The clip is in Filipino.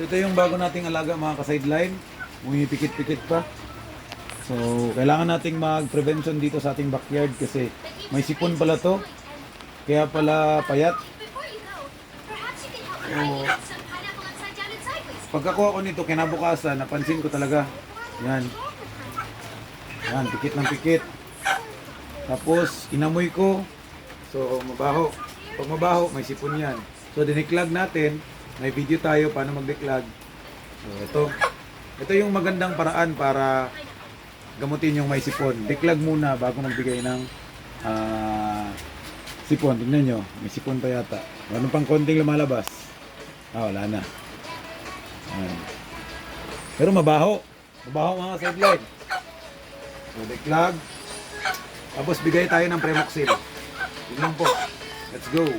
So ito yung bago nating alaga mga ka-sideline. Pumipikit-pikit pa. So kailangan nating mag-prevention dito sa ating backyard kasi may sipon pala to. Kaya pala payat. So, pagkakuha ko nito kinabukasan, napansin ko talaga. Yan. Yan, pikit ng pikit. Tapos inamoy ko. So mabaho. Pag mabaho, may sipon yan. So diniklag natin. May video tayo paano magdeklag. So ito yung magandang paraan para gamutin yung may sipon. Deklag muna bago magbigay ng sipon. Tingnan nyo, may sipon pa yata. Meron pang konting lumalabas. Wala na. Ayan. Pero mabaho. Mabaho mga sideline. So deklag. Tapos bigay tayo ng Premoxil. Yun lang po. Let's go.